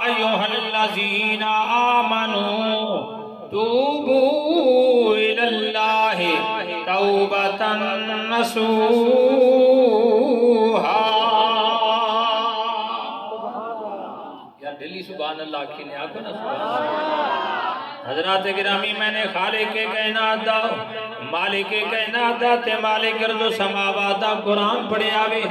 أيها الذين آمنوا توبوا إلى الله توبة نصوحا. یا دلی سبحان اللہ کی نے آکو نا سبحان اللہ. حضرات گرامی میں نے خالق کائنات دا مالک کائنات دا تے مالک ارض و سماوات دا قرآن پڑھے آوے.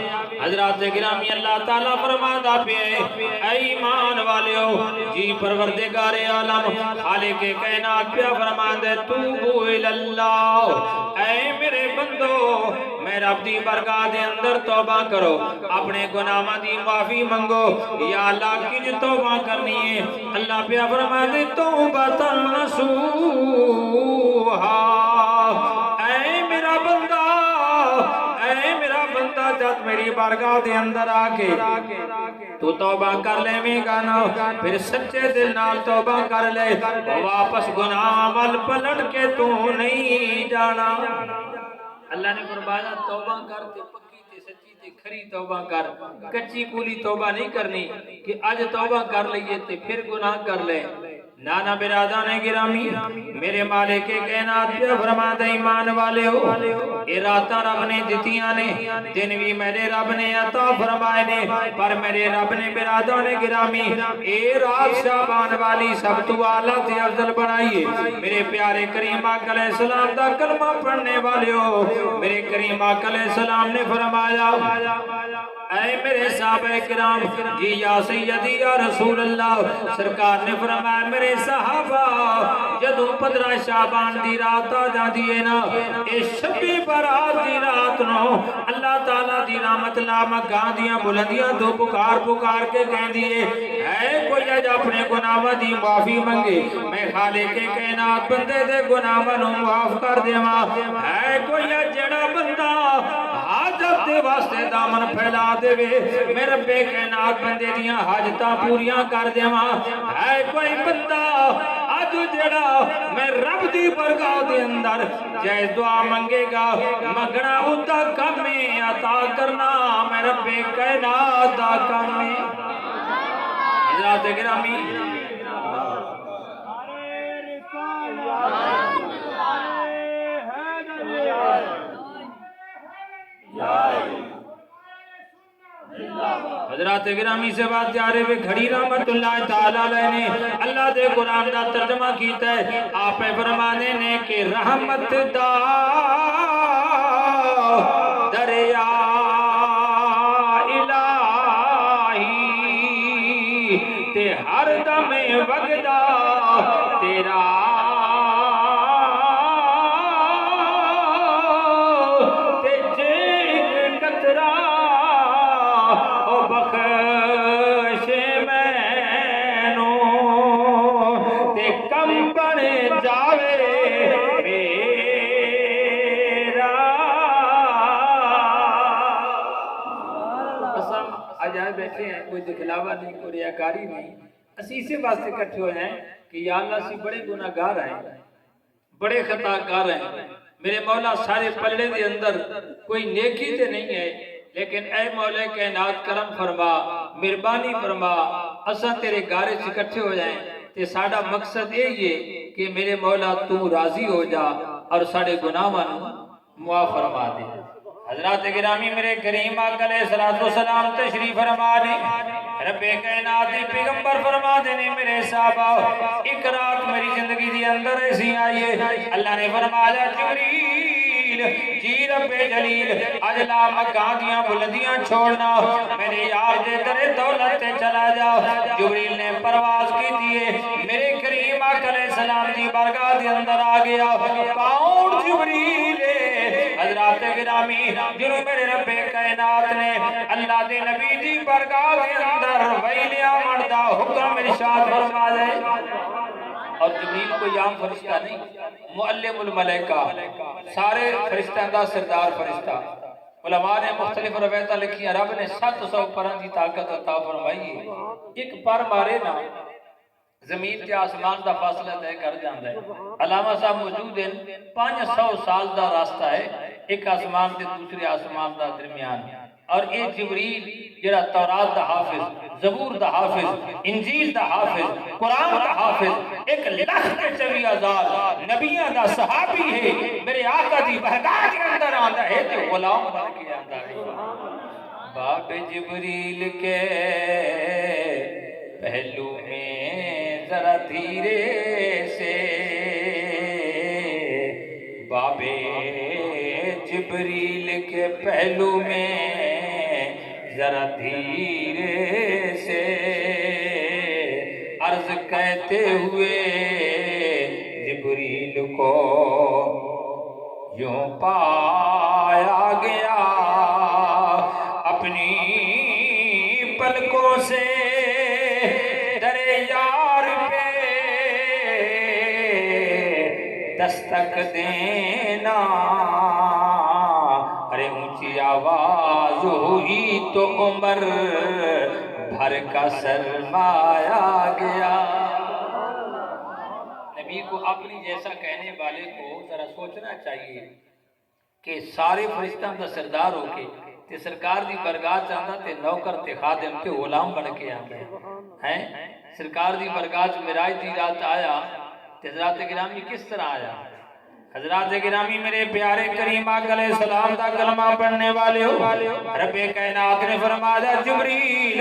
حضرات گرامی اللہ تعالیٰ فرماتا پہ اے ایمان والے ہو جی پروردگار عالم خالق کائنات پہ فرماندے توبو الاللہ اے میرے بندو میں رب دی برگاہ دے اندر توبہ کرو اپنے گناہ دی معافی منگو. یا اللہ کی جو توبہ کرنی ہے اللہ پہ فرماندے توبہ نصوحا. اے میرا بندہ جب میری بارگاہ دے اندر آکے تو توبہ کر لے میں گانا پھر سچے دل نال توبہ کر لے واپس گناہ عمل پلٹ کے تو نہیں جانا. اللہ نے فرمایا توبہ کر تے پکی تے سچی تے کھری توبہ کر کچی کولی توبہ نہیں کرنی کہ آج توبہ کر لئیے تے پھر گناہ کر لے. نانا برادران گرامی میرے مالک کائنات پہ فرماتا ایمان والے ہو اے راتاں رب نے دتیاں نے دن بھی میرے رب نے عطا فرمائے نے پر میرے رب نے برادران گرامی اے رات شعبان والی سب تو اعلیٰ تے افضل بنائیے. میرے پیارے کریم آقا علیہ السلام دا کلمہ پڑھنے والے ہو میرے کریم آقا علیہ السلام نے فرمایا اے میرے صحابہ کرام جی یا سیدی یا رسول اللہ سرکار نے فرمایا میرے صحابہ جدوں 15 شعبان دی رات آ جاندی ہے نا اے شبی برات دی رات نو اللہ تعالیٰ دی رحمت لامک گاندیاں بلندیاں تو پکار کے کہن دیئے اے کوئی اج اپنے گناہاں دی معافی منگے میں خالق کائنات بندے دے گناہاں نو معاف کر دیواں. اے کوئی اج جڑا بندہ حاجت دے واسطے دامن پھیلا دے میں رب کائنات بندے دیاں حاجتاں پوریاں کر دیواں. اے کوئی بندہ آج جڑا میں رب دی برگاہ دے اندر جائز دعا منگے گا مگنا ادا کم میں عطا کرنا میں رب کائنات دا کم میں. حضرات گرامی حضرات گرامی سے بات جا رہے ہوئے گھڑی رحمت اللہ تعالیٰ علیہ نے اللہ دے قرآن دا ترجمہ کیتا ہے. آپ فرمانے نے کہ رحمت دا دریا الہی تے ہر دم وگدا تیرا تے جے ایک قطرہ بخش مینو تے کم بن جاوے میرا. آج آئے بیٹھے ہیں کوئی دکھلاوا نہیں کوئی ریاکاری نہیں اسی اسے واسطے کٹھے ہوئے ہیں کہ یا اللہ سی بڑے گناہگار ہیں بڑے خطا کار ہیں میرے مولا سارے پلڑے دے اندر کوئی نیکی تے نہیں ہے لیکن اے مولا کائنات کرم فرما مہربانی فرما اساں تیرے گارے سے اکٹھے ہو جائیں تے ساڈا مقصد یہی ہے کہ میرے مولا تو راضی ہو جا اور ساڈے گناہاں نوں معاف فرما دے. حضرات گرامی میرے کریم آقا علیہ السلام تشریف فرما دے رب کائنات پیغمبر فرما دینے میرے صحابہ ایک رات میری زندگی دی اندر ایسی آئیے اللہ نے فرمایا جبریل جی رب جلیل اجلا مکان دیاں بلندیاں چھوڑنا میرے یار دے درے دولت تے چلا جا. جبریل نے پرواز کی دیئے میرے کریم آقا علیہ السلام دی بارگاہ دے اندر آ گیا کون جبریل حضرات گرامی جنہوں میرے رب کائنات نے اللہ دے نبی دی بارگاہ دے اندر ویلیا مردہ حکم ارشاد فرما دے. اور جبریل کوئی عام فرشتہ نہیں معلم الملائکہ سارے فرشتہ دا سردار فرشتہ. علماء نے مختلف روایتیں لکھی ہیں رب نے 700 پران دی طاقت عطا فرمائی ہے. ایک پر مارے نا زمین تے آسمان دا فاصلہ طے کر جاندا ہے. علامہ صاحب موجود ہیں 500 سال دا راستہ ہے ایک آسمان تے دوسرے آسمان دا درمیان اور اے جبریل جڑا تورات دا حافظ، زبور دا حافظ، انجیل دا حافظ، قرآن دا حافظ، 1,24,000 نبیوں دا صحابی ہے، میرے آقا دی بہگاہ کے اندر آندا ہے تو غلام بن کے آندا ہے۔ باب جبریل کے پہلو میں ذرا دھیرے سے، باب جبریل کے پہلو میں ذرا دھیرے سے عرض کہتے ہوئے جبریل کو یوں پایا گیا، اپنی پلکوں سے درے یار پہ دستک دینا، ارے اونچی آواز ہوئی تو عمر بھر کا سرمایا گیا۔ نبی کو اپنی جیسا کہنے والے کو ذرا سوچنا چاہیے کہ سارے فرشتوں کا سردار ہو کے تے سرکار دی برگاہ چاہتا تے نوکر تے خادم تے غلام بن کے آتا ہے۔ سرکار دی برگاہ معراج دی رات آیا تے حضرات گرامی کس طرح آیا؟ حضرات گرامی میرے پیارے کریم آقا علیہ السلام دا کلمہ پڑھنے والے ہو، رب کائنات نے فرمایا جبریل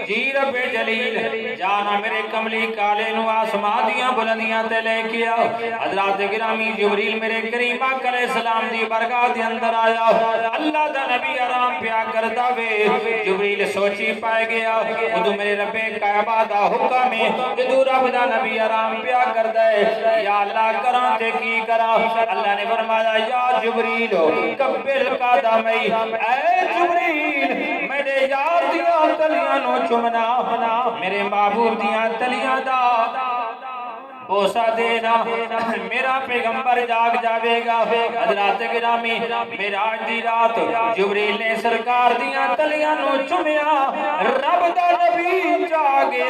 جی رب جلیل جانا میرے کملی کالے نو آسمان دیاں بلندیاں تے لے کے آؤ۔ حضرات گرامی جبریل میرے کریم آقا علیہ السلام دی برگاہ دے اندر آیا، اللہ دا نبی آرام پیا کردا وے، جبریل سوچی پائے گیا ادو میرے رب کعبہ دا حکم ہے، ادو رب دا نبی آرام پیا کردا ہے، یا اللہ کراں تے کی کراں؟ اللہ نے فرمایا یا جبریل کبر قدمی، اے جبریل میرے یار دیاں تلیاں نو چمنا، میرے معبود دیاں تلیاں دا بوسا دینا، میرا پیغمبر جاگ جاوے گا۔ حضرات گرامی معراج دی رات جبریل نے سرکار دیاں تلیاں نو چمیا، رب دا نبی جاگے،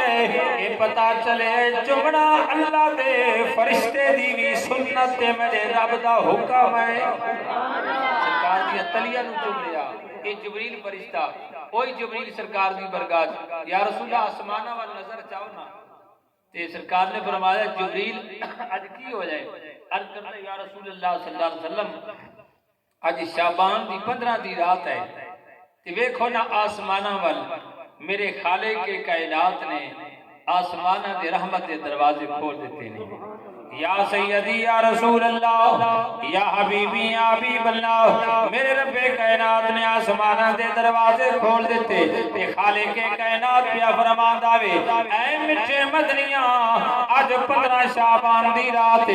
اے پتا چلے چمنا اللہ دے فرشتے دی بھی سنت تے میرے رب دا حکم ہے۔ سرکار دیاں تلیاں نو چمیا، اے جبریل فرشتہ، اوہی جبریل سرکار دی برگاہ، یا رسول اللہ آسمانہ وال نظر چاہو نا تے سرکار نے فرمایا جبریل آج کی ہو جائے؟ عرض کرتا یا رسول اللہ صلی اللہ علیہ وسلم آج شعبان دی 15 دی رات ہے تے ویکھو نا آسمانہ وال میرے خالق کے کائنات نے آسمانہ دے رحمت دے دروازے کھول دیتے ہیں۔ یا سیدی یا رسول اللہ یا حبیبی یا حبیب اللہ، میرے رب کائنات نے آسمانہ دے دروازے کھول دیتے تے خالق کائنات پیا فرمان داوے اے مٹھے مدنیاں آج 15 شعبان دی رات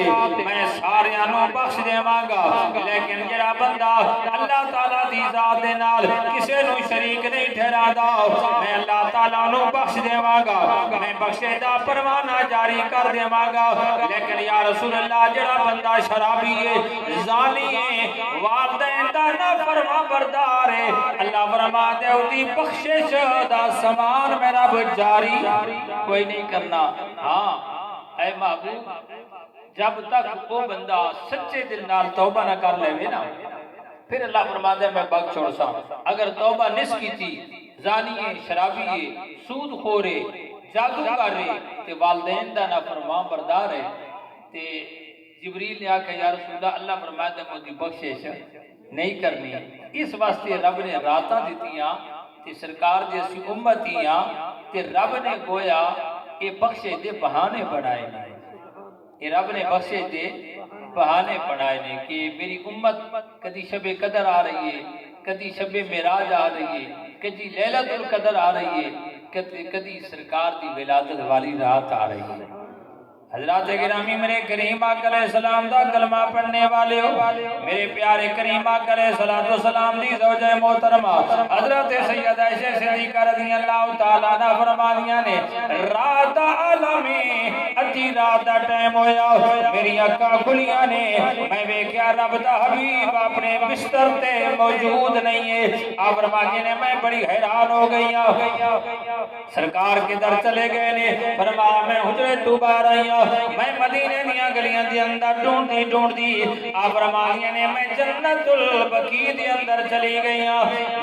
میں ساریاں نو بخش دیواں گا، لیکن جڑا بندہ اللہ تعالیٰ دی ذات دے نال کسے نو شریک نہیں ٹھہراندا میں اللہ تعالیٰ نو بخش دیواں گا، میں بخشے دا پروانہ جاری کر دیواں گا، لیکن یا رسول اللہ جڑا بندہ شرابی ہے، زانی ہے، والدین دا نافرمان بردار ہے، اللہ فرما دے اُدی بخشش دا سامان میرا جاری کوئی نہیں کرنا۔ ہاں اے محبوب جب تک وہ بندہ سچے دل نال توبہ نہ کر لے نا پھر اللہ فرما دے میں بخش چھوڑ سا، اگر توبہ نس کی تھی زانی ہے، شرابی ہے، سود خورے، جادو کر رہے تے والدین دا نافرمان بردار ہے تے جبریل نے آکھا یا رسول اللہ فرمایا دے مجھے بخشش نہیں کرنی، اس واسطے رب نے راتاں دیتیاں تے سرکار جیسی امتیاں تے رب نے گویا یہ بخشے دے بہانے بڑھائے نہیں، یہ رب نے بخشے دے بہانے بڑھائے نہیں کہ میری امت کدی شب قدر آ رہی ہے، کدی شب معراج آ رہی ہے، کدی لیلۃ القدر آ رہی ہے، کدی سرکار دی ولادت والی رات آ رہی ہے۔ حضرات گرامی میرے کریم آقا علیہ السلام دا کلمہ پڑھنے والے ہو، میرے پیارے کریم آقا علیہ السلام دی زوجہ محترمہ حضرت سیدہ عائشہ صدیقہ رضی اللہ تعالیٰ عنہ فرمانیاں نے رات عالمی ادھی رات دا ٹائم ہویا، میری اکھاں کھلیاں نے میں ویکھیا رب دا حبیب اپنے بستر تے موجود نہیں ہے، آپ فرماتے نے میں بڑی حیران ہو گئی ہوں، سرکار کے در چلے گئے نے، فرمایا میں حجرے تو باہر آئی ہوں، میں مدینے دیا گلیاں دے اندر ڈھونڈ دی آپ فرمایا نے میں جنت البقیع دے اندر چلی گئی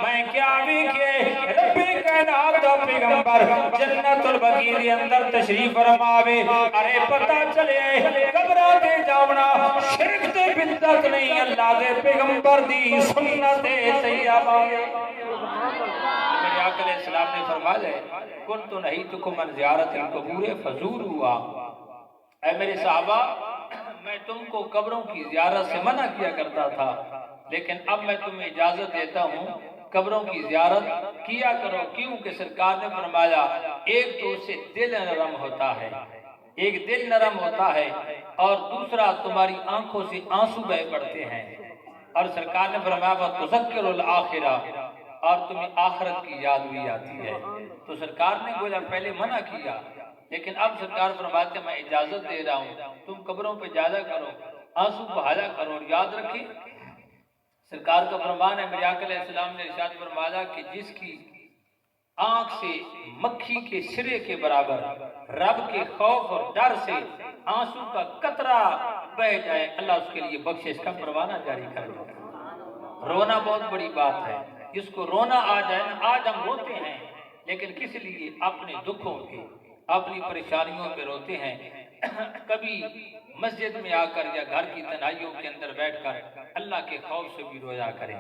میں کیا بھی کہ رب کائنات دا پیغمبر جنت البقیع دے اندر تشریف فرماوے ارے پتہ چلے قبراں تے جاونا شرک تے بدعت نہیں اللہ دے پیغمبر دی سنت طیبہ میرے آقا علیہ السلام نے فرمایا کنت نہیتکم عن زیارت القبور فزوروا اے میرے صحابہ میں تم کو قبروں کی زیارت سے منع کیا کرتا تھا لیکن اب میں تمہیں اجازت دیتا ہوں قبروں کی زیارت کیا کرو کیونکہ سرکار نے فرمایا ایک تو اس سے دل نرم ہوتا ہے ایک دل نرم ہوتا ہے اور دوسرا تمہاری آنکھوں سے آنسو بہ پڑتے ہیں اور سرکار نے فرمایا تذکر الآخرہ اور تمہیں آخرت کی یاد بھی آتی ہے تو سرکار نے گویا پہلے منع کیا لیکن اب سرکار فرماتے ہیں میں اجازت دے رہا ہوں تم قبروں پہ جایا کرو آنسو بہایا کرو اور یاد رکھیں سرکار کا فرمان ہے میرے آقا علیہ السلام نے ارشاد فرمایا کہ جس کی آنکھ سے مکھی کے سرے کے برابر رب کے خوف اور ڈر سے آنسو کا قطرہ بہ جائے اللہ اس کے لیے بخشش کا پروانہ جاری کر دے رونا بہت بڑی بات ہے جس کو رونا آ جائے نا آج ہم روتے ہیں لیکن کس لیے اپنے دکھوں کے اپنی پریشانیوں پہ روتے ہیں کبھی مسجد میں آ کر یا گھر کی تنہائیوں کے اندر بیٹھ کر اللہ کے خوف سے بھی رویا کریں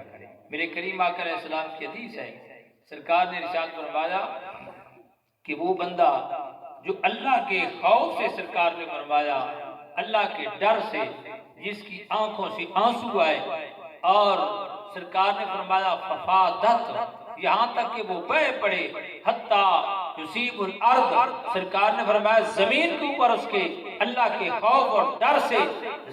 میرے کریم آقا علیہ السلام کی حدیث ہے سرکار نے ارشاد فرمایا کہ وہ بندہ جو اللہ کے خوف سے سرکار نے فرمایا اللہ کے ڈر سے جس کی آنکھوں سے آنسو آئے اور سرکار نے فرمایا ففادت یہاں تک کہ وہ بہ پڑے حتیٰ یصیب الارض سرکار نے فرمایا زمین کے اوپر اس کے اللہ کے خوف اور ڈر سے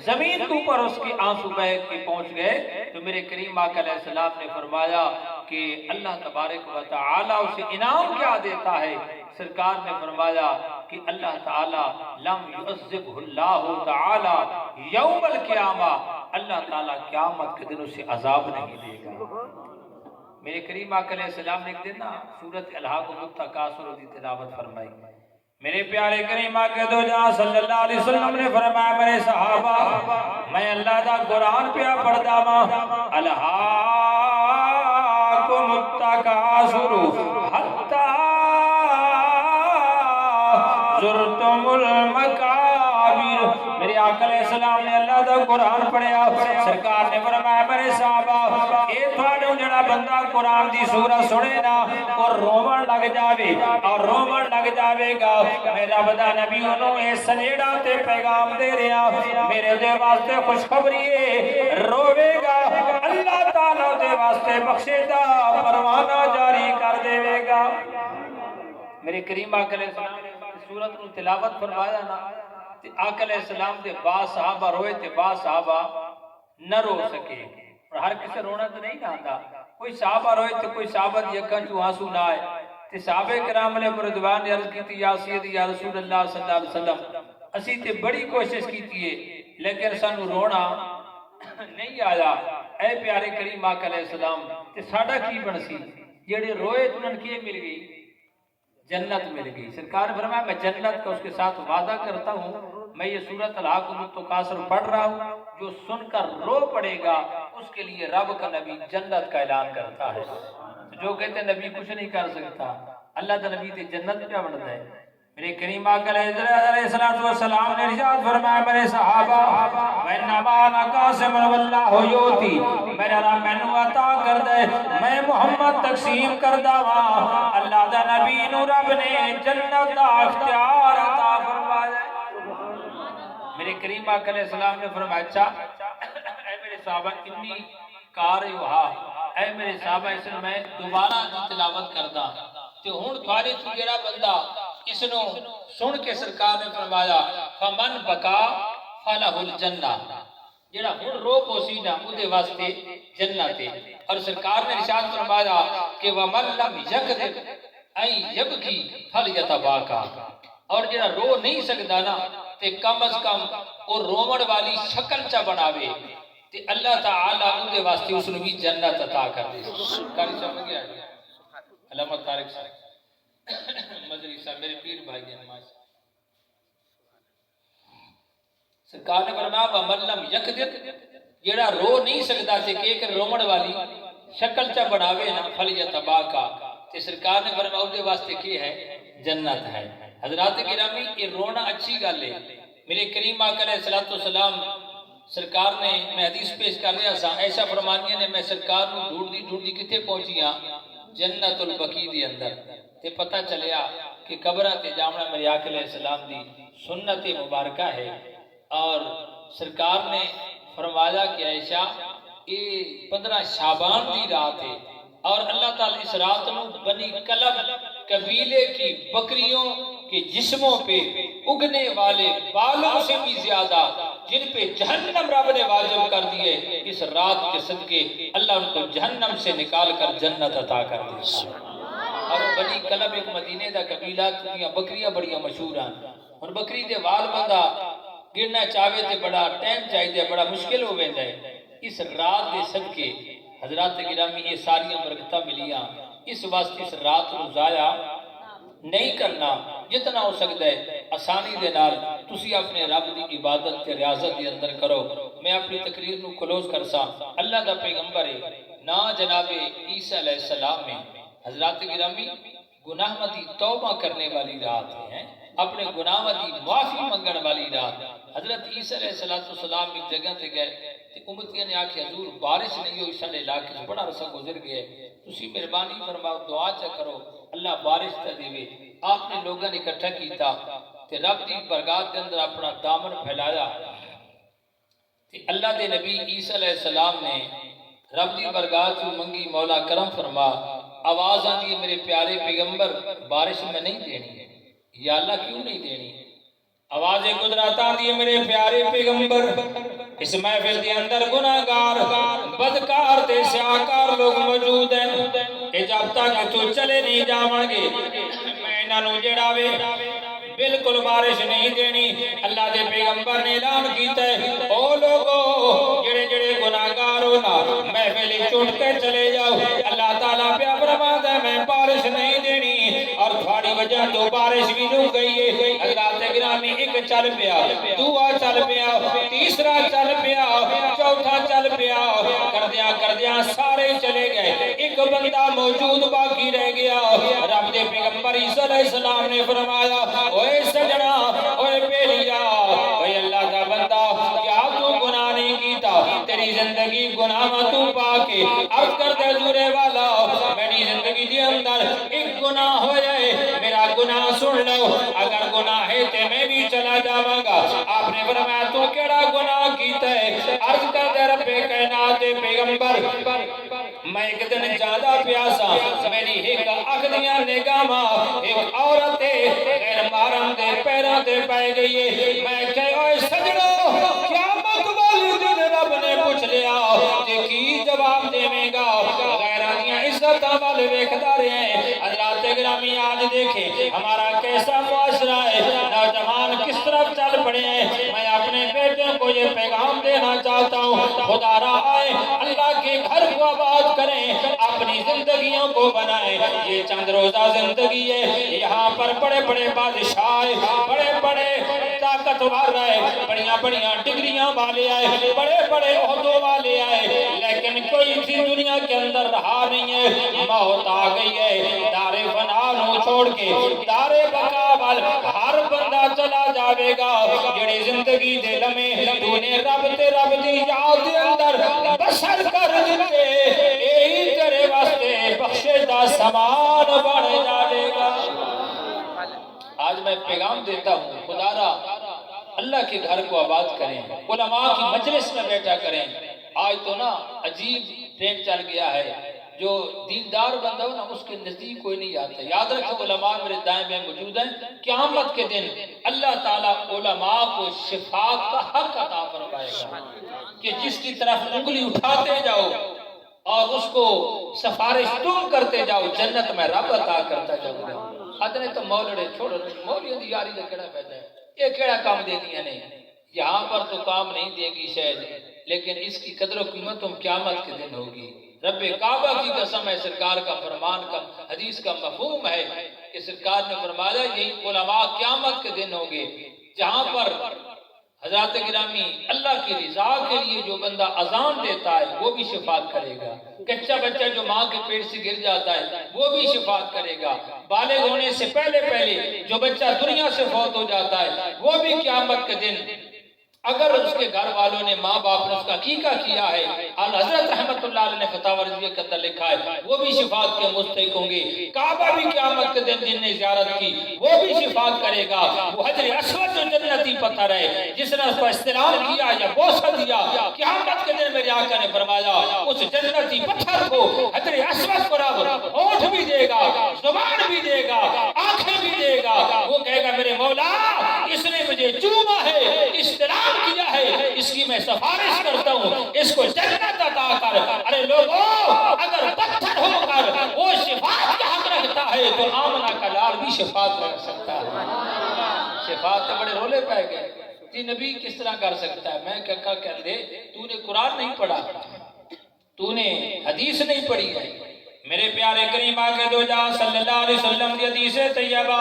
زمین کے اوپر اس کے آنسو بہ کے پہنچ گئے تو میرے کریم آقا علیہ السلام نے فرمایا کہ اللہ تبارک و تعالی اسے انعام کیا دیتا ہے سرکار نے فرمایا کہ اللہ تعالی لم يعذبه اللہ تعالی یوم القیامہ اللہ تعالی قیامت کے دن اسے عذاب نہیں دے گا میرے کریم آقا علیہ السلام نے ایک دن نا سورۃ الحاق والتکاثر کی تلاوت فرمائی میرے پیارے کریم آقا دو جہاں صلی اللہ علیہ وسلم نے فرمایا میرے صحابہ میں اللہ دا قرآن پہ پڑھدا وا الحاق والتکاثر حتی زرتم المقابر میرے آقا علیہ السلام نے اللہ دا قرآن پڑھیا سرکار نے فرمایا میرے صحابہ اے تھوڑے جڑا بندہ قرآن دی سورہ سنے نا اور رومن لگ جاوے اور رومن لگ جاوے گا میرا بدا نبی انہوں اے سنیڑا تے پیغام دے رہا میرے دے واسطے خوشخبری روے گا اللہ تعالیٰ دے واسطے بخشے دا پروانہ جاری کر دے گا میرے کریم آقا علیہ السلام نے سورت کو تلاوت فرمایا نا آقا علیہ السلام دے بعض صحابہ روئے تھے بعض صحابہ نہ رو سکے اور ہر کسی رونا تو نہیں آتا کوئی صحابہ روئے تھے کوئی صحابہ دی اکھاں چوں آنسو نہ آئے تے صحابہ کرام علیہ رضوان نے عرض کی تھی یا سیدی یا رسول اللہ صلی اللہ علیہ وسلم اسی تے بڑی کوشش کی تھی لیکن سانو رونا نہیں آیا اے پیارے کریم آقا علیہ السلام تے ساڈا کی بنسی جڑے روئے تو انہاں کی مل گئی جنت مل گئی سرکار نے فرمایا میں جنت کا اس کے ساتھ وعدہ کرتا ہوں میں یہ سورۃ الحاق والتکاثر پڑھ رہا ہوں جو سن کر رو پڑے گا اس کے لیے رب کا نبی جنت کا اعلان کرتا ہے جو کہتے ہیں نبی کچھ نہیں کر سکتا اللہ کا نبی تے جنت کیا بنتا ہے میرے کریم آقا علیہ السلام نے ارشاد فرمایا میرے صحابہ میں نبانا قاسم واللہ یوتی میرا رب مینوں عطا کر دے میں محمد تقسیم کر داواں اللہ دا نبی نو رب نے جنت دا اختیار عطا فرمایا میرے کریم آقا علیہ السلام نے فرمایا اچھا اے میرے صحابہ انی کارہا اے میرے صحابہ اس میں دوبارہ تلاوت کردا تے ہن تھوڑے تو جڑا بندہ اس نو سن کے سرکار نے فرمایا فمن بکا فلہ الجنہ جڑا ہن رو پوسی نا اودے واسطے جنت ہے اور سرکار نے ارشاد فرمایا کہ ومن لم یقدر ای یبکی فلیتباکا اور جڑا رو نہیں سکدا نا تے کم از کم او رومن والی شکل چا بناوے تے اللہ تعالی اودے واسطے اس نو بھی جنت عطا کر دے کاری سمجھ گیا علامہ طارق صاحب مدری صاحب میرے پیر بھائی ہیں نماز سرکار نے فرمایا وَمَن لَّمْ يَقْدِرْ، جیڑا رو نہیں سکتا تے کہ رومن والی شکل چا بناوے نا فَلْيَتَبَاكَ، تے سرکار نے فرمایا اس دے واسطے کی ہے؟ جنت ہے۔ حضرات گرامی یہ رونا اچھی گل ہے۔ میرے کریم آقا علیہ الصلوۃ والسلام سرکار نے، میں حدیث پیش کر رہا سا، ایسا فرمانیاں نے میں سرکار نو ڈھونڈی کتے پہنچیاں؟ جنت البقیع دے اندر، تے پتہ چلیا کہ قبرہ تے جامنا میرے آقا علیہ السلام دی سنت مبارکہ ہے۔ اور سرکار نے فرمایا کہ عائشہ یہ 15 شعبان دی رات ہے، اور اللہ تعالیٰ اس رات نو بنی کلب قبیلے کی بکریوں کے جسموں پہ اگنے والے بالوں سے بھی زیادہ جن پہ جہنم رب نے واجب کر دیے، اس رات کے صدقے اللہ ان کو جہنم سے نکال کر جنت عطا کر دی۔ اور بنی کلب ایک مدینے دا قبیلہ، بکریاں بڑیاں مشہور ہیں، اور بکری دے وال بندہ گرنا چاہے تے بڑا ٹائم چاہیے، بڑا مشکل ہو ویندا ہے۔ اس رات دے صدقے حضرات گرامی یہ ساری برکتاں ملیاں، اس واسطے اس رات نو ضائع نہیں کرنا، جتنا ہو سکتا ہے آسانی دے نال تسی اپنے رب دی عبادت تے ریاضت دے اندر کرو۔ میں اپنی تقریر نو کلوز کرسا۔ اللہ دا پیغمبر ہے نا جناب عیسیٰ علیہ السلام میں حضرات گرامی گناہ مدی توبہ کرنے والی رات ہے، اپنے گناہ مدی معافی منگن والی رات۔ حضرت عیسیٰ علیہ السلام ایک جگہ تے گئے، امتیاں نے آکھیا حضور بارش نہیں ہوئی، سارے علاقے سے بڑا عرصہ گزر گئے، تسی مہربانی فرماؤ دعا چا کرو اللہ بارش تے دے۔ آپ نے لوگوں نے اکٹھا کیتا تے رب دی برکات کے اندر اپنا دامن پھیلایا، تے اللہ دے نبی عیسیٰ علیہ السلام نے رب دی برکات کو منگی، مولا کرم فرما، آواز آتی ہے میرے پیارے پیغمبر بارش میں نہیں دینی۔ یا اللہ کیوں نہیں دینی؟ آواز قدرت آتی ہے میرے پیارے پیغمبر اس محفل کے اندر گناہگار بدکار تے سیاکار لوگ موجود ہیں، کہ جب تک تو چلے نہیں جاؤں گے میں انہاں نو جڑا وے بالکل بارش نہیں دینی۔ اللہ دے پیغمبر نے اعلان کیتا ہے او لوگو جڑے جڑے گناہگار ہو نا محفل چھوٹ کے چلے جاؤ، اللہ تعالیٰ پیا فرماتا ہے میں بارش نہیں دینی، اور تھوڑی وجہ تو بارش بھی رک گئی ہے۔ حضرات گرامی ایک چل پیا، دوسرا چل پیا، تیسرا چل پیا، چوتھا چل پیا، کردیاں سارے چلے گئے، ایک بندہ موجود باقی رہ گیا۔ رب دے پیغمبر عیسیٰ علیہ السلام نے فرمایا اوے سجنا، اوے بیلیا، اوے اللہ کا بندہ کیا تو گناہ نہیں کیتا؟ تیری زندگی گناہ میں تو پاکے عرض کرتے حضورے والا میری زندگی دے اندر ایک گناہ ہو جائے میرا گناہ سن لو، اگر گناہ ہے تے میں بھی چلا جاواں گا۔ آپ نے فرمایا تو کیڑا گناہ کیتا ہے؟ عرض کرتے رب کائنات پیغمبر میں ایک دن زیادہ پیاسا، میری ایک اکھدیاں نگاہاں ایک عورت غیر محرم دے پیراں تے پے گئی ہے۔ میں کہ اوے سجنو قیامت والے دن رب نے پوچھ لیا تے کی جواب دےویں گا؟ غیراں دیاں عزتاں والے ویکھدا رہے ہیں۔ حضرات گرامی آج دیکھیں ہمارا کیسا معاشرہ ہے، نوجوان کس طرف چل پڑے ہیں۔ میں اپنے بیٹے کو یہ پیغام دینا چاہتا ہوں خدا را آئے اللہ کے گھر کو آباد کریں، اپنی زندگیوں کو بنائیں۔ یہ چند روزہ زندگی ہے، یہاں پر بڑے بڑے بادشاہ، بڑے بڑے طاقتور رہے، بڑیاں بڑیاں ڈگریاں والے آئے، بڑے بڑے عہدوں والے آئے، لیکن کوئی اسی دنیا کے اندر رہا نہیں ہے۔ موت آ گئی ہے، دار فنا نو چھوڑ کے دار بقا وال ہر بندہ چلا جاوے گا۔ جڑی زندگی دے لمحے تو نے رب تے رب دی یاد دے اندر بسر کر دتے، یہی تیرے واسطے بخشش دا سامان بن جاوے گا۔ آج میں پیغام دیتا ہوں خدا را اللہ کے گھر کو آباد کریں، علماء کی مجلس میں بیٹھا کریں۔ آج تو نا عجیب ٹرینڈ چل گیا ہے، جو دیندار بندہ ہو نا اس کے نزدیک کوئی نہیں آتا۔ یاد رکھو علماء میرے دائیں میں موجود ہیں، قیامت کے دن اللہ تعالیٰ علماء کو شفاعت کا حق عطا فرمائے گا کہ جس کی طرف انگلی اٹھاتے جاؤ اور اس کو سفارش تم کرتے جاؤ، جنت میں رب عطا کرتا جاؤ گا۔ ادنے تو مولڑے چھوڑو، مولیوں دی یاری کا کیڑا فائدہ ہے؟ یہ کیڑا کام دے دیا نے؟ یہاں پر تو کام نہیں دے گی شاید، لیکن اس کی قدر و قیمت تم قیامت کے دن ہوگی۔ رب کعبہ کی قسم ہے، سرکار کا فرمان کا حدیث کا مفہوم ہے کہ سرکار نے فرمایا یہی علماء قیامت کے دن ہوں گے، جہاں پر حضرات گرامی، اللہ کی رضا کے لیے جو بندہ اذان دیتا ہے وہ بھی شفاعت کرے گا، کچا بچہ جو ماں کے پیٹ سے گر جاتا ہے وہ بھی شفاعت کرے گا، بالغ ہونے سے پہلے جو بچہ دنیا سے فوت ہو جاتا ہے وہ بھی قیامت کے دن اگر اس کے گھر والوں نے، ماں باپ نے اس کا عقیقہ کیا ہے، حضرت رحمت اللہ علیہ نے فتاوی رضویہ کے اندر لکھا ہے، وہ بھی شفاعت کے مستحق ہوں گے۔ کعبہ بھی قیامت کے دن جن نے زیارت کی وہ بھی شفاعت کرے گا۔ وہ حجر اسود جو جنتی پتھر ہے جس نے اس کو استلام کیا یا بوسہ دیا، قیامت کے دن میرے آقا نے فرمایا اس جنتی پتھر کو، حجر اسود کو رب ہونٹ بھی دے گا، زبان بھی دے گا، آنکھیں بھی دے گا، وہ کہے گا میرے مولا اس نے مجھے چوما ہے، استلام کیا ہے، اس کی میں سفارش کرتا ہوں، اس کو جنت عطا کر۔ ارے لوگوں، اگر پتھر ہو کر وہ شفاعت کا حق رکھتا ہے تو آمنہ کا لال بھی شفاعت رکھ سکتا ہے۔ شفاعت کے بڑے رولے پائے گئے کہ نبی کس طرح کر سکتا ہے؟ میں کہہ دے تو نے قرآن نہیں پڑھا، تو نے حدیث نہیں پڑھی ہے۔ میرے پیارے کریم آقا دو جہاں صلی اللہ علیہ وسلم کی حدیث طیبہ،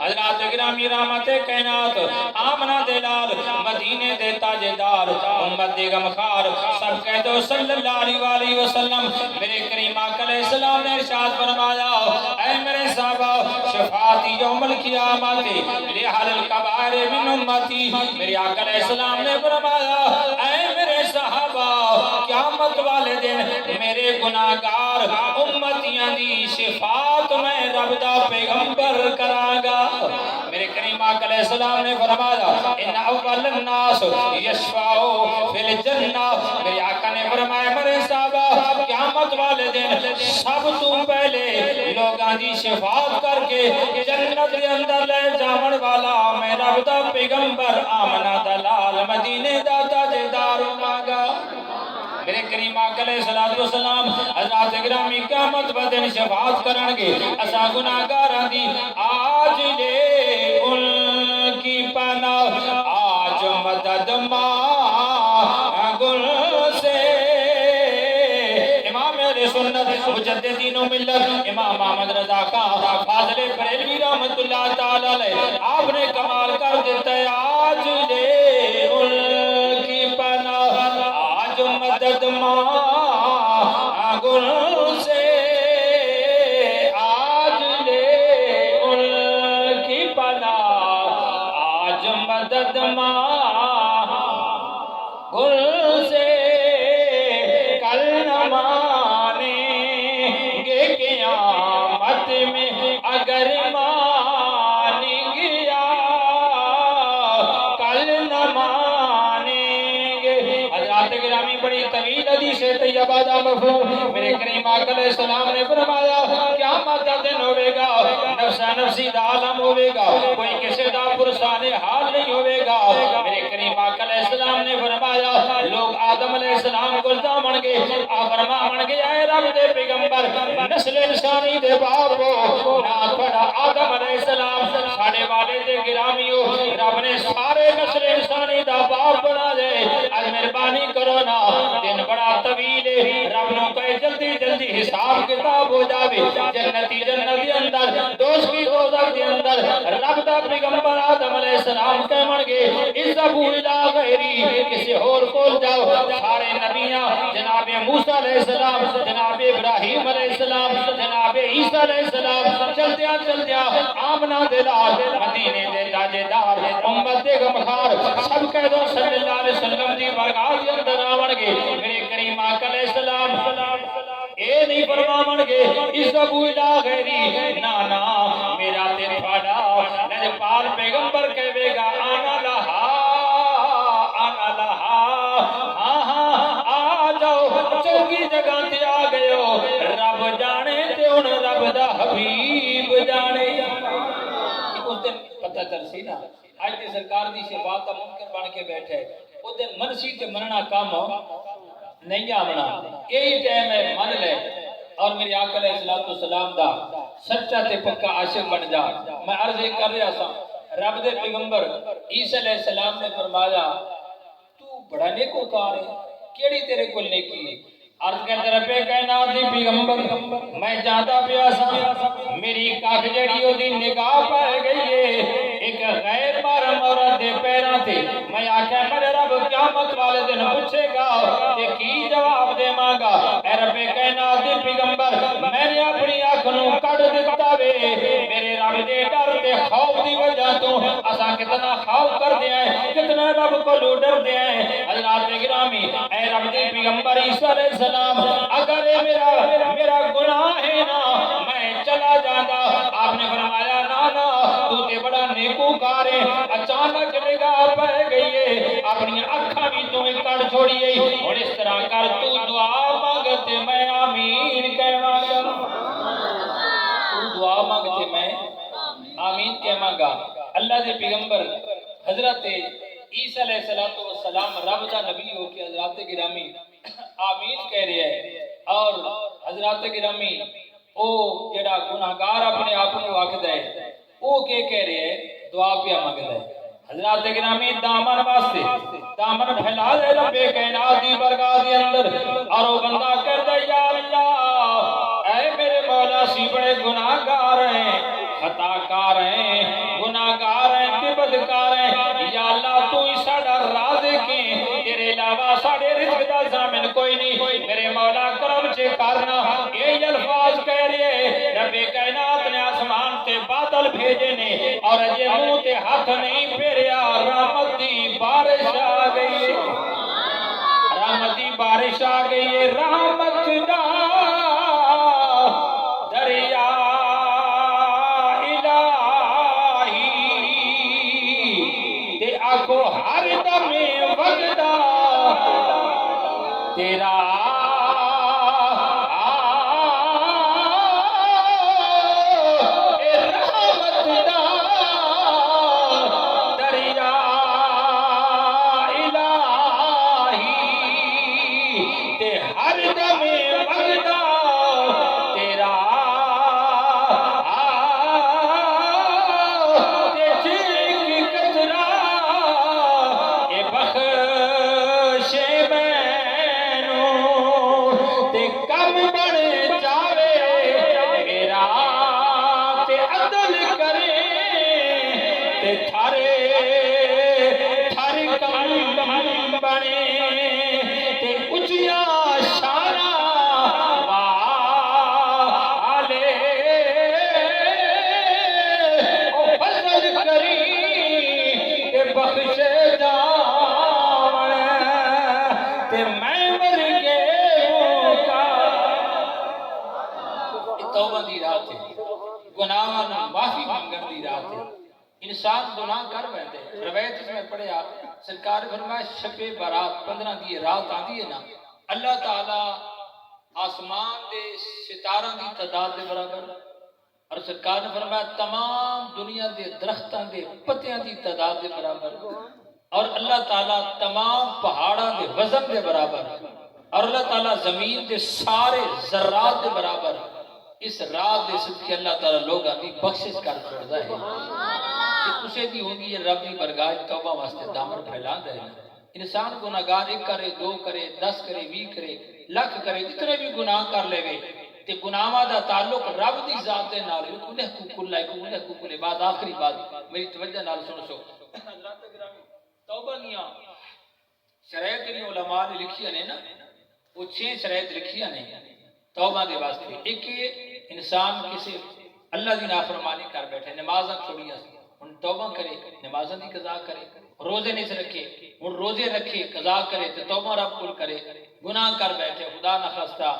حضرات گرامی رحمت کائنات، آمنہ دلال، مدینے دے تاجدار، امت دے غمخار، سب کہہ دو صلی اللہ علیہ وسلم۔ میرے کریم آقا علیہ السلام نے ارشاد فرمایا، اے میرے صحابہ، شفاعتی یوم القیامت لأہل الکبائر من امتی۔ میرے آقا علیہ السلام نے فرمایا، اے میرے صحابہ، قیامت والے دن میرے گناہگار امتیاں دی شفاعت میں رب دا پیغمبر کراں گا۔ میرے کریم آقا علیہ السلام نے فرمایا، ان اول الناس یشفعوا فی الجنہ۔ میرے آقا نے فرمایا میرے صحابہ، قیامت والے دن سب تو پہلے لوگاں دی شفاعت کر کے جنت دے اندر لے جاون والا میں رب دا پیغمبر آمنہ دا لال مدینے دا تاجدار مانگا۔ میرے کریم آقا علیہ السلام حضرات گرامی قیامت بدن شفاعت کرنگے اسا گناہگاراں دی، آج لے ان کی پناہ، آج مدد مانگن سے۔ امام اہل سنت مجددین و ملت امام احمد رضا خان فاضل بریلوی رحمت اللہ تعالی علیہ، آپ نے کمال کر دیتا ہے، آج لے ان کی پناہ، آج مدد مانگن سے، آج لے ان کی پناہ، آج مدد مانگن سے، کل نہ مانیں گے قیامت میں اگر مان گیا، کل نہ مانیں گے۔ حضرات گرامی بڑی طویل حدیث طیبہ دا مفہوم میرے کریم آقا علیہ السلام نے فرمایا، قیامت دا دن ہوئے گا، نفسا نفسی دا عالم ہوئے گا، کوئی کسی دا پرسان حال نہیں ہوئے گا۔ میرے کریم آقا علیہ السلام نے فرمایا، لوگ آدم علیہ السلام کو زامن گے، آفرما من گے، اے رب دے پیغمبر، نسل انسانی دے باپو، نا تھوڑا آدم علیہ السلام ساڑے والے دے گرامیوں، رب نے سارے نسل انسانی دا باپ بنا دے، آج مہربانی کرو نا، دن بڑا طویل ہے، رب نو کہے جلدی جلدی حساب کتاب ہو جاوے، جنتی جنت دے اندر، دوست کی دوزخ دے اندر، رب دا پیغمبر آدم علیہ السلام کہہ من گے، اذهبوا الى غیری، کسی اور کول جاؤ، سارے نبیاں، جناب موسیٰ علیہ السلام، جناب ابراہیم علیہ السلام، جناب عیسیٰ علیہ السلام، چلدیا آمنہ دلال مدینے دے تاجدار، امت دے غمخار، سب کہہ دو صلی اللہ علیہ وسلم دی برگاہ دے اندر آون گے۔ میرے کریم آقا علیہ السلام اے نہیں فرماون گے اذهبوا الى غیری، نا میرا تے تھوڑا لجپال پیغمبر کہے گا، آنا لہا، ہاں آ جاؤ، چوکی جگہ تے آ گئے ہو، رب جانے تے ان رب دا حبیب جانے۔ اس دن پتہ چلسی نا، آج تے سرکار دی شفاعت دا منکر بن کے بیٹھے، اس دن منسی تے مننا کام نہیں آمنا، یہی ٹائم ہے من لے، اور میرے آقا علیہ السلام دا سچا تے پکا عاشق بن جا۔ میں عرض کر رہا سا، رب دے پیغمبر عیسیٰ علیہ السلام نے فرمایا، تو بڑا نیکوکار ہے، کیڑی تیرے کو نیکی؟ عرض کرتے رب کائنات دی پیغمبر، میں جاتا پیاسا، میری کاکھ جڑی ہو دی نگاہ پائے گئی ہے، ایک غیر محرم عورت دے پیراں تے میں آکھیا میرے رب قیامت والے دن پوچھے گا تے کی جواب دے مانگا اے رب کائنات دے پیغمبر میں نے اپنی اکھ نوں کڈ دتا وے میرے رب دے ڈر تے خوف دی وجہ تو اساں کتنا خوف کردے ہیں کتنا رب کو ڈردے ہیں حضرات گرامی اے رب دے پیغمبر عیسیٰ علیہ السلام اگر اے میرا گناہ ہے نا میں چلا جاتا آپ نے فرمایا نا تو تے بڑا نیکوکار ہے اچانک نگاہ پہ گئی ہے اپنی اکھاں بھی تو کڑ چھوڑی ہے اور اس طرح کر تو دعا مانگتے میں آمین کہواں گا تو دعا مانگتے میں آمین کہواں گا اللہ دے پیغمبر حضرت عیسیٰ علیہ السلام رب دا نبی ہو کے حضرات گرامی آمین کہہ رہے ہیں اور حضرات گرامی او جڑا گناہگار اپنے آپ کو آکھدا ہے او کہہ رہے ہیں دعا پیا مانگدا ہے حضرات گرامی دامن واسطے دامن پھیلا دے رب کائنات دی برگاہ دے اندر اور وہ بندہ کہدا یا اللہ اے میرے مولا سی بڑے گناہگار ہیں خطا کار ہیں گناہگار ہیں تے بدکار ہیں یا اللہ تو ہی ساڈا رازق ہے تیرے علاوہ ساڈے رزق دا ضامن کوئی نہیں میرے مولا کرم سے کرنا یہ الفاظ کہہ رہے رب کائنات نے آسمان تے بادل بھیجے نے اور اجے منہ تے ہاتھ نہیں پھیریا رحمت دی بارش آ گئی رحمت دی بارش آ گئی رحمت دا دریا کو ہر دم وگدا تیرا رحمت دا دریا الہی تے ہر دم وگدا تیرا انسان گناہ کر بیٹھے روایت اس میں پڑھیا سرکار فرمایا شب برات 15 دی رات آندی ہے نا اللہ تعالی آسمان دے ستاروں دی تعداد دے برابر اور سرکار نے فرمایا تمام دنیا دے درختاں دے پتیاں دی تعداد دے برابر اور اللہ تعالی تمام پہاڑاں دے وزن دے برابر اور اللہ تعالی زمین دے سارے ذرات دے برابر اس رات دے صدقے اللہ تعالی لوگاں دی بخشش کر چھوڑدا ہے اسے دی ہوگی یہ رب دی برگاہ توبہ واسطے دامن پھیلا دے انسان گناہگار 1 کرے 2 کرے 10 کرے 20 کرے لاکھ کرے جتنے بھی گناہ کر لے گئے تے گناہاں دا تعلق رب دی ذات دے نال ہے حقوق العباد آخری بات میری توجہ نال سنو حضرات گرامی توبہ نیاں شرائط نے علماء نے لکھیاں نے نا وہ 6 شرائط لکھیاں نے توبہ دے واسطے ایک انسان کسی اللہ دی نافرمانی کر بیٹھے نمازاں چھوڑیاں ان توبہ کرے نمازاں دی قضا کرے روزے نہیں سے رکھے ان روزے رکھے قضا کرے تو توبہ رب کل کرے گناہ کر بیٹھے خدا نخواستہ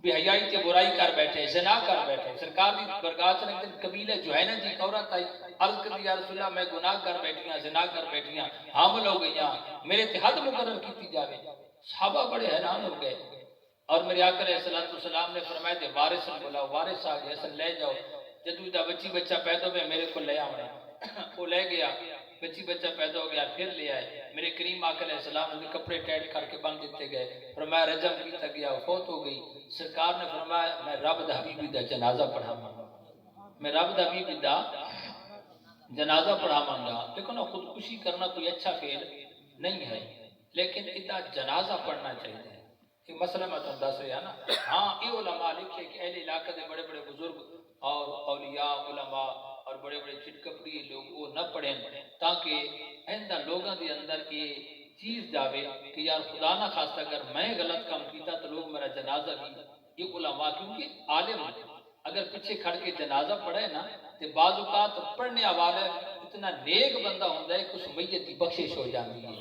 بے حیائی تے برائی کر بیٹھے زنا کر بیٹھے سرکار دی برگاہ سے ایک دن قبیلہ جوہینہ جی عورت آئی عرض کر دی یا رسول اللہ میں گناہ کر بیٹھیاں زنا کر بیٹھیاں حامل ہو گئیاں میرے تے حد مقرر کیتی جاوے صحابہ بڑے حیران ہو گئے اور میرے آقا علیہ السلام نے فرمایا کہ وارث بولا وارث آ گیا اصل لے جاؤ جدو دا بچی بچہ پیدا ہوئے میرے کو لے آوے وہ لے گیا بچی بچہ پیدا ہو گیا پھر لے آئے میرے کریم آقا علیہ السلام نے کپڑے ٹائٹ کر کے باندھ دیتے گئے فرمایا رجم کیتا گیا فوت ہو گئی سرکار نے فرمایا میں رب دا حبیبی دا جنازہ پڑھاواں میں رب دا حبیبی دا جنازہ پڑھاواں گا لیکن خودکشی کرنا کوئی اچھا فعل نہیں ہے لیکن اتنا جنازہ پڑھنا چاہیے ایک مسئلہ میں تم دس رہا نا ہاں یہ علماء لکھے کہ اہل علاقہ دے بڑے بڑے بزرگ اور اولیاء علماء اور بڑے بڑے چٹکپڑی لوگ وہ نہ پڑھیں تاکہ ایندہ لوگوں دے اندر یہ چیز جاوے کہ یار خدا نہ خواستہ اگر میں غلط کام کیتا تو لوگ میرا جنازہ بھی یہ علماء کیونکہ عالم اگر پیچھے کھڑ کے جنازہ پڑھے نا تو بعض اوقات پڑھنے والے اتنا نیک بندہ ہوتا ہے کہ اس میت کی بخشش ہو جاتی ہے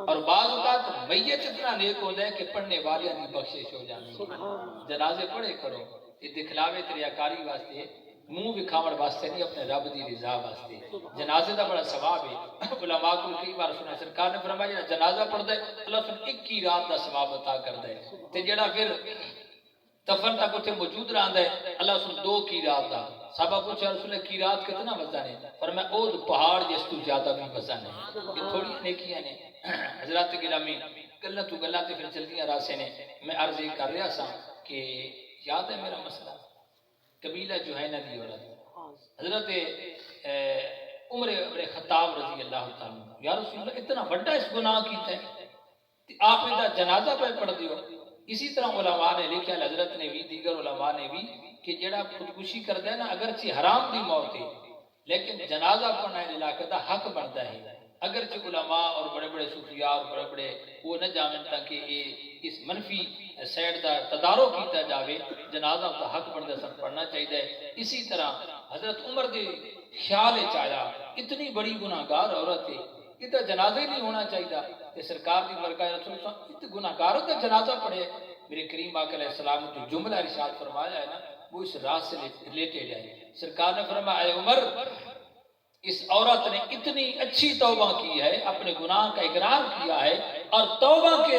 اور بعض اوقات میت اتنا نیک ہوتا ہے کہ پڑھنے والے کی بخشش ہو جاتی ہے جنازے پڑھے کرو یہ دکھلاوے تریاکاری واسطے منہ وکھاوڑ واسطے نہیں اپنے رب دی رضا واسطے جنازے دا بڑا ثواب ہے علماء کو کئی بار سنا سرکار نے فرمایا جنازہ پڑھدا ہے اللہ سن 21 رات دا ثواب عطا کردا ہے تے جڑا پھر دفن تک اتنے موجود رہندا ہے اللہ سن 2 کی رات دا صحابہ پوچھا رسول اللہ کی رات کتنا وزن ہے فرمایا اود پہاڑ جس تو زیادہ بھی وزن ہے یہ تھوڑی نیکیاں نے حضرات گرامی گلاں تو گلاں تے پھر چلدیاں راسے نے میں عرض یہ کر رہا سا کہ یاد ہے میرا مسئلہ قبیلہ جوہینہ دی عورت حضرت عمر ابن خطاب رضی اللہ تعالیٰ یا رسول اللہ اتنا بڑا اس گناہ کیتا ہے آپ نے جنازہ پہ پڑھ دیو اسی طرح علماء نے لکھا حضرت نے بھی دیگر علماء نے بھی کہ جڑا خودکشی کرتا ہے نا اگرچہ حرام دی موت ہے لیکن جنازہ پڑھنا علاقے دا حق بنتا ہے اگرچہ علماء اور بڑے بڑے صوفیاء اور بڑے بڑے وہ نہ جانن تاکہ یہ اس منفی سیڈ دا تدارو کیتا جاوے جنازہ دا حق بنتا سب پڑھنا چاہیے اسی طرح حضرت عمر دے خیال چاہیا اتنی بڑی گناہگار عورت ہے یہ تو جنازہ ہی نہیں ہونا چاہیے کہ سرکار دی برکات رسول اللہ اتنے گناہگاروں کا جنازہ پڑھے میرے کریم آقا علیہ السلام جو جملہ ارشاد فرمایا ہے نا وہ اس رات سے ریلیٹڈ ہے سرکار نے فرمایا اے عمر اس عورت نے اتنی اچھی توبہ کی ہے اپنے گناہ کا اقرار کیا ہے اور توبہ کے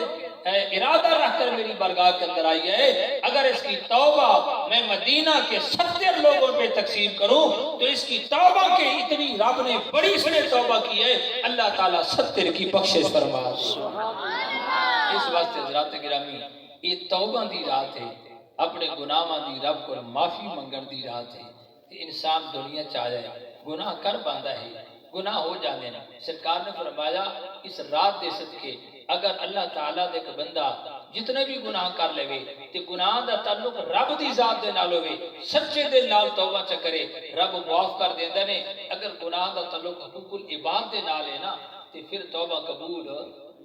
ارادہ رکھ کر میری بارگاہ کے اندر آئی ہے اگر اس کی توبہ میں مدینہ کے 70 لوگوں پہ تقسیم کروں تو اس کی توبہ کے اتنی رب نے بڑی سے توبہ کی ہے اللہ تعالیٰ 70 کی بخشش فرما اس واسطے حضرات گرامی یہ توبہ دی رات ہے اپنے گناہاں دی رب کو معافی منگن دی رات ہے انسان دنیا چاہ جائے گناہ کر پاندا ہے گناہ ہو جانے نا سرکار نے فرمایا اس رات دے صدقے اگر اللہ تعالیٰ دے کہ بندہ جتنے بھی گناہ کر لے تے گناہ دا تعلق رب دی ذات دے نال ہوے سچے دل نال توبہ چ کرے رب معاف کر دیندا نے اگر گناہ دا تعلق حقوق العباد دے نال ہے نا تے پھر توبہ قبول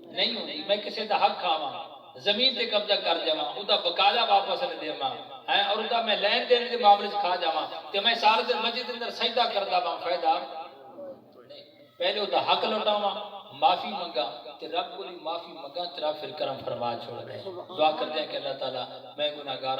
نہیں ہوندی میں کسی دا حق کھاواں زمین تے قبضہ کر جاواں او دا بقایا واپس نہ دیواں ہے اور دا میں لین دین دے معاملے وچ کھا جاواں تے میں سارے دن مسجد اندر سجدہ کردا واں فائدہ پہلے او دا حق لوٹاواں معافی منگا تے رب کو معافی منگا تیرا پھر کرم فرما چھوڑ دے دعا کرتے ہیں کہ اللہ تعالی میں گناہگار